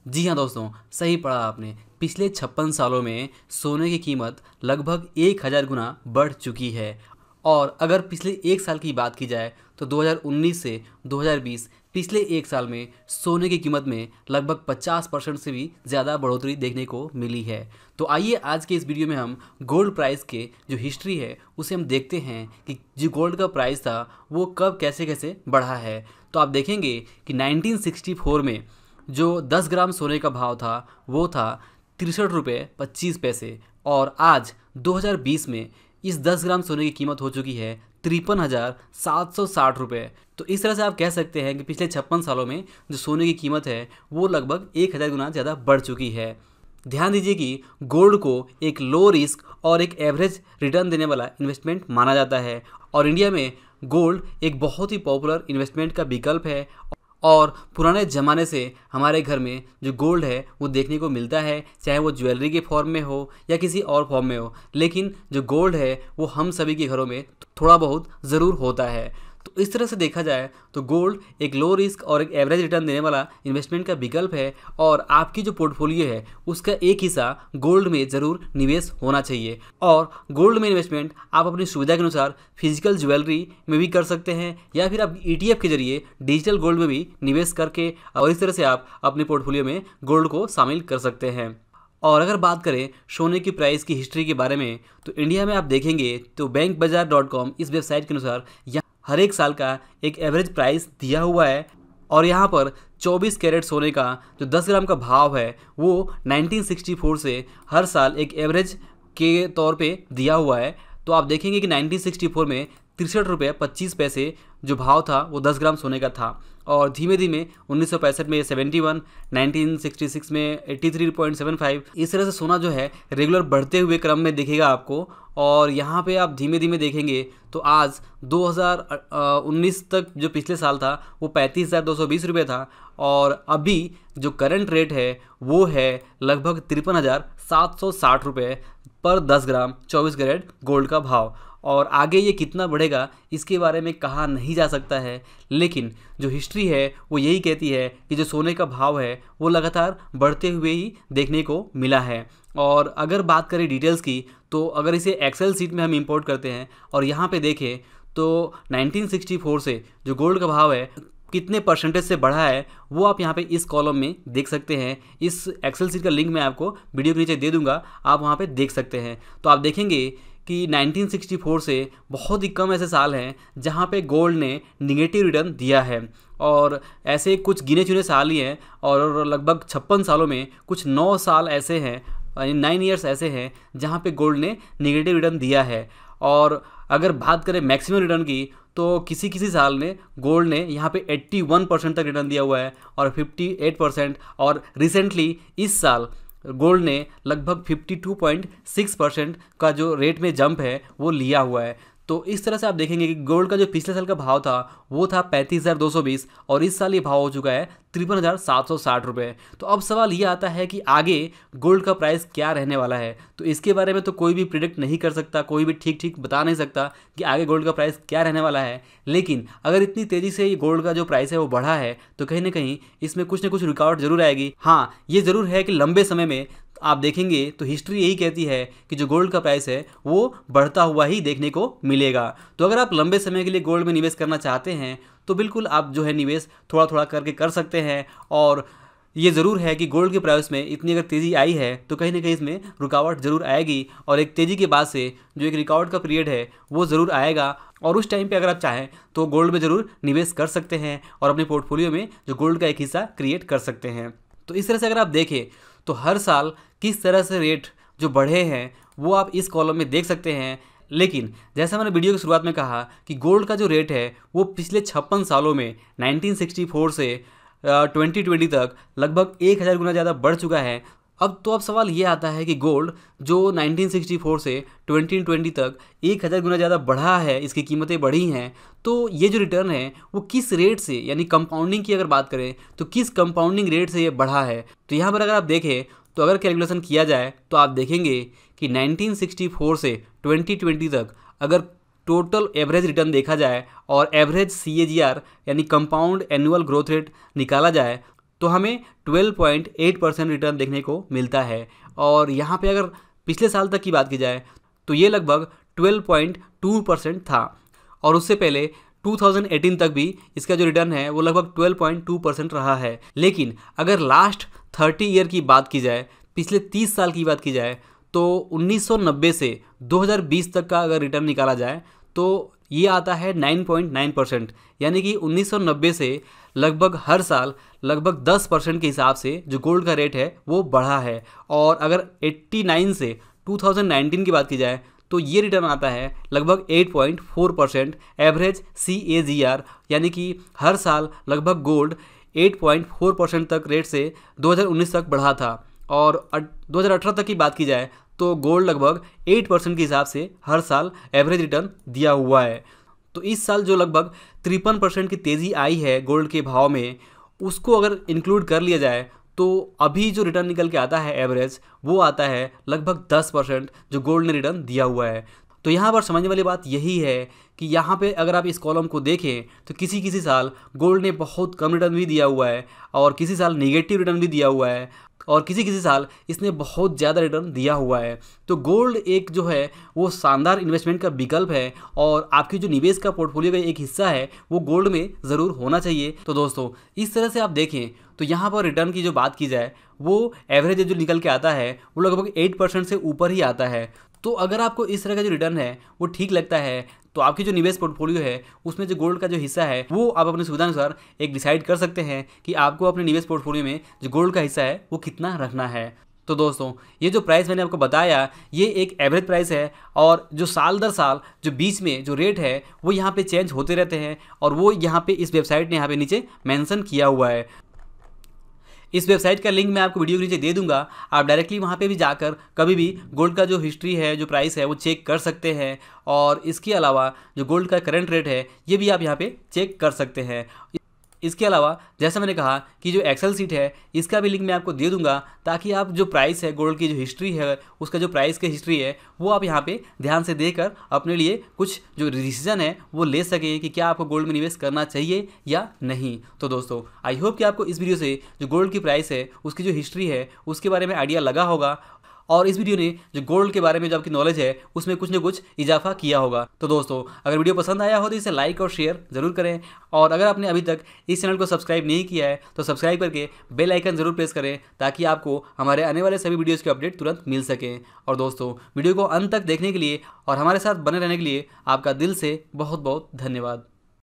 जी हाँ दोस्तों, सही पढ़ा आपने। पिछले 56 सालों में सोने की कीमत लगभग 1000 गुना बढ़ चुकी है। और अगर पिछले एक साल की बात की जाए तो 2019 से 2020 पिछले एक साल में सोने की कीमत में लगभग 50% से भी ज़्यादा बढ़ोतरी देखने को मिली है। तो आइए आज के इस वीडियो में हम गोल्ड प्राइस के जो हिस्ट्री है उसे हम देखते हैं कि जो गोल्ड का प्राइस था वो कब कैसे कैसे बढ़ा है। तो आप देखेंगे कि 1964 में जो 10 ग्राम सोने का भाव था वो था 63 रुपये 25 पैसे, और आज 2020 में इस 10 ग्राम सोने की कीमत हो चुकी है 53,760 रुपये। तो इस तरह से आप कह सकते हैं कि पिछले 56 सालों में जो सोने की कीमत है वो लगभग 1000 गुना ज़्यादा बढ़ चुकी है। ध्यान दीजिए कि गोल्ड को एक लो रिस्क और एक एवरेज रिटर्न देने वाला इन्वेस्टमेंट माना जाता है, और इंडिया में गोल्ड एक बहुत ही पॉपुलर इन्वेस्टमेंट का विकल्प है। और पुराने ज़माने से हमारे घर में जो गोल्ड है वो देखने को मिलता है, चाहे वो ज्वेलरी के फॉर्म में हो या किसी और फॉर्म में हो, लेकिन जो गोल्ड है वो हम सभी के घरों में थोड़ा बहुत ज़रूर होता है। तो इस तरह से देखा जाए तो गोल्ड एक लो रिस्क और एक एवरेज रिटर्न देने वाला इन्वेस्टमेंट का विकल्प है, और आपकी जो पोर्टफोलियो है उसका एक हिस्सा गोल्ड में ज़रूर निवेश होना चाहिए। और गोल्ड में इन्वेस्टमेंट आप अपनी सुविधा के अनुसार फिजिकल ज्वेलरी में भी कर सकते हैं, या फिर आप ETF के जरिए डिजिटल गोल्ड में भी निवेश करके, और इस तरह से आप अपने पोर्टफोलियो में गोल्ड को शामिल कर सकते हैं। और अगर बात करें सोने की प्राइस की हिस्ट्री के बारे में, तो इंडिया में आप देखेंगे तो bankbazaar.com इस वेबसाइट के अनुसार हर एक साल का एक एवरेज प्राइस दिया हुआ है, और यहाँ पर 24 कैरेट सोने का जो 10 ग्राम का भाव है वो 1964 से हर साल एक एवरेज के तौर पे दिया हुआ है। तो आप देखेंगे कि 1964 में 63 रुपये 25 पैसे जो भाव था वो 10 ग्राम सोने का था, और धीमे धीमे 1965 में 71, 1966 में 83.75, इस तरह से सोना जो है रेगुलर बढ़ते हुए क्रम में दिखेगा आपको। और यहाँ पे आप धीमे धीमे देखेंगे तो आज 2019 तक जो पिछले साल था वो 35,220 रुपये था, और अभी जो करंट रेट है वो है लगभग 53,760 रुपये पर 10 ग्राम 24 कैरेट गोल्ड का भाव। और आगे ये कितना बढ़ेगा इसके बारे में कहा नहीं जा सकता है, लेकिन जो हिस्ट्री है वो यही कहती है कि जो सोने का भाव है वो लगातार बढ़ते हुए ही देखने को मिला है। और अगर बात करें डिटेल्स की, तो अगर इसे एक्सेल सीट में हम इंपोर्ट करते हैं और यहाँ पे देखें तो 1964 से जो गोल्ड का भाव है कितने परसेंटेज से बढ़ा है वो आप यहाँ पे इस कॉलम में देख सकते हैं। इस एक्सेल सीट का लिंक मैं आपको वीडियो के नीचे दे दूंगा, आप वहाँ पे देख सकते हैं। तो आप देखेंगे कि 1964 से बहुत ही कम ऐसे साल हैं जहाँ पे गोल्ड ने निगेटिव रिटर्न दिया है, और ऐसे कुछ गिने चुने साल ही हैं, और लगभग 56 सालों में कुछ 9 साल ऐसे हैं, 9 ईयर्स ऐसे हैं जहाँ पे गोल्ड ने निगेटिव रिटर्न दिया है। और अगर बात करें मैक्सिमम रिटर्न की, तो किसी किसी साल ने गोल्ड ने यहाँ पे 81% तक रिटर्न दिया हुआ है, और 58%, और रिसेंटली इस साल गोल्ड ने लगभग 52.6% का जो रेट में जंप है वो लिया हुआ है। तो इस तरह से आप देखेंगे कि गोल्ड का जो पिछले साल का भाव था वो था 35,220, और इस साल ये भाव हो चुका है 53,760 रुपये। तो अब सवाल ये आता है कि आगे गोल्ड का प्राइस क्या रहने वाला है। तो इसके बारे में तो कोई भी प्रिडिक्ट नहीं कर सकता, कोई भी ठीक ठीक बता नहीं सकता कि आगे गोल्ड का प्राइस क्या रहने वाला है। लेकिन अगर इतनी तेज़ी से ये गोल्ड का जो प्राइस है वो बढ़ा है तो कहीं ना कहीं इसमें कुछ ना कुछ रुकावट जरूर आएगी। हाँ, ये ज़रूर है कि लंबे समय में आप देखेंगे तो हिस्ट्री यही कहती है कि जो गोल्ड का प्राइस है वो बढ़ता हुआ ही देखने को मिलेगा। तो अगर आप लंबे समय के लिए गोल्ड में निवेश करना चाहते हैं तो बिल्कुल आप जो है निवेश थोड़ा थोड़ा करके कर सकते हैं। और ये ज़रूर है कि गोल्ड के प्राइस में इतनी अगर तेज़ी आई है तो कहीं ना कहीं इसमें रुकावट ज़रूर आएगी, और एक तेज़ी के बाद से जो एक रिकॉर्ड का पीरियड है वो ज़रूर आएगा, और उस टाइम पे अगर आप चाहें तो गोल्ड में ज़रूर निवेश कर सकते हैं और अपने पोर्टफोलियो में जो गोल्ड का एक हिस्सा क्रिएट कर सकते हैं। तो इस तरह से अगर आप देखें तो हर साल किस तरह से रेट जो बढ़े हैं वो आप इस कॉलम में देख सकते हैं। लेकिन जैसा मैंने वीडियो की शुरुआत में कहा कि गोल्ड का जो रेट है वो पिछले 56 सालों में 1964 से 2020 तक लगभग 1000 गुना ज़्यादा बढ़ चुका है। अब सवाल ये आता है कि गोल्ड जो 1964 से 2020 तक 1000 गुना ज़्यादा बढ़ा है, इसकी कीमतें बढ़ी हैं, तो ये जो रिटर्न है वो किस रेट से, यानी कंपाउंडिंग की अगर बात करें तो किस कंपाउंडिंग रेट से ये बढ़ा है। तो यहाँ पर अगर आप देखें तो अगर कैलकुलेशन किया जाए तो आप देखेंगे कि 1964 से 2020 तक अगर टोटल एवरेज रिटर्न देखा जाए और एवरेज CAGR यानी कंपाउंड एनुअल ग्रोथ रेट निकाला जाए तो हमें 12.8% रिटर्न देखने को मिलता है। और यहाँ पे अगर पिछले साल तक की बात की जाए तो ये लगभग 12.2% था, और उससे पहले 2018 तक भी इसका जो रिटर्न है वो लगभग 12.2% रहा है। लेकिन अगर लास्ट 30 ईयर की बात की जाए, पिछले 30 साल की बात की जाए, तो 1990 से 2020 तक का अगर रिटर्न निकाला जाए तो ये आता है 9.9%। यानी कि 1990 से लगभग हर साल लगभग 10% के हिसाब से जो गोल्ड का रेट है वो बढ़ा है। और अगर 89 से 2019 की बात की जाए तो ये रिटर्न आता है लगभग 8.4% एवरेज CAGR, यानी कि हर साल लगभग गोल्ड 8.4% तक रेट से 2019 तक बढ़ा था। और 2018 तक की बात की जाए तो गोल्ड लगभग 8% के हिसाब से हर साल एवरेज रिटर्न दिया हुआ है। तो इस साल जो लगभग 53% की तेज़ी आई है गोल्ड के भाव में, उसको अगर इंक्लूड कर लिया जाए तो अभी जो रिटर्न निकल के आता है एवरेज, वो आता है लगभग 10% जो गोल्ड ने रिटर्न दिया हुआ है। तो यहाँ पर समझने वाली बात यही है कि यहाँ पे अगर आप इस कॉलम को देखें तो किसी किसी साल गोल्ड ने बहुत कम रिटर्न भी दिया हुआ है, और किसी साल नेगेटिव रिटर्न भी दिया हुआ है, और किसी किसी साल इसने बहुत ज़्यादा रिटर्न दिया हुआ है। तो गोल्ड एक जो है वो शानदार इन्वेस्टमेंट का विकल्प है, और आपकी जो निवेश का पोर्टफोलियो का एक हिस्सा है वो गोल्ड में ज़रूर होना चाहिए। तो दोस्तों इस तरह से आप देखें तो यहाँ पर रिटर्न की जो बात की जाए वो एवरेज जो निकल के आता है वो लगभग 8% से ऊपर ही आता है। तो अगर आपको इस तरह का जो रिटर्न है वो ठीक लगता है तो आपकी जो निवेश पोर्टफोलियो है उसमें जो गोल्ड का जो हिस्सा है वो आप अपनी सुविधा अनुसार एक डिसाइड कर सकते हैं कि आपको अपने निवेश पोर्टफोलियो में जो गोल्ड का हिस्सा है वो कितना रखना है। तो दोस्तों ये जो प्राइस मैंने आपको बताया ये एक एवरेज प्राइस है, और जो साल दर साल जो बीच में जो रेट है वो यहाँ पे चेंज होते रहते हैं, और वो यहाँ पे इस वेबसाइट ने यहाँ पे नीचे मेंशन किया हुआ है। इस वेबसाइट का लिंक मैं आपको वीडियो के नीचे दे दूंगा, आप डायरेक्टली वहाँ पे भी जाकर कभी भी गोल्ड का जो हिस्ट्री है, जो प्राइस है वो चेक कर सकते हैं। और इसके अलावा जो गोल्ड का करंट रेट है ये भी आप यहाँ पे चेक कर सकते हैं। इसके अलावा जैसा मैंने कहा कि जो एक्सेल सीट है इसका भी लिंक मैं आपको दे दूंगा, ताकि आप जो प्राइस है गोल्ड की जो हिस्ट्री है उसका जो प्राइस की हिस्ट्री है वो आप यहाँ पे ध्यान से देखकर अपने लिए कुछ जो डिसीजन है वो ले सकें कि क्या आपको गोल्ड में निवेश करना चाहिए या नहीं। तो दोस्तों आई होप कि आपको इस वीडियो से जो गोल्ड की प्राइस है उसकी जो हिस्ट्री है उसके बारे में आइडिया लगा होगा, और इस वीडियो ने जो गोल्ड के बारे में जो आपकी नॉलेज है उसमें कुछ न कुछ इजाफा किया होगा। तो दोस्तों अगर वीडियो पसंद आया हो तो इसे लाइक और शेयर जरूर करें, और अगर आपने अभी तक इस चैनल को सब्सक्राइब नहीं किया है तो सब्सक्राइब करके बेल आइकन जरूर प्रेस करें, ताकि आपको हमारे आने वाले सभी वीडियोज़ के अपडेट तुरंत मिल सकें। और दोस्तों वीडियो को अंत तक देखने के लिए और हमारे साथ बने रहने के लिए आपका दिल से बहुत बहुत धन्यवाद।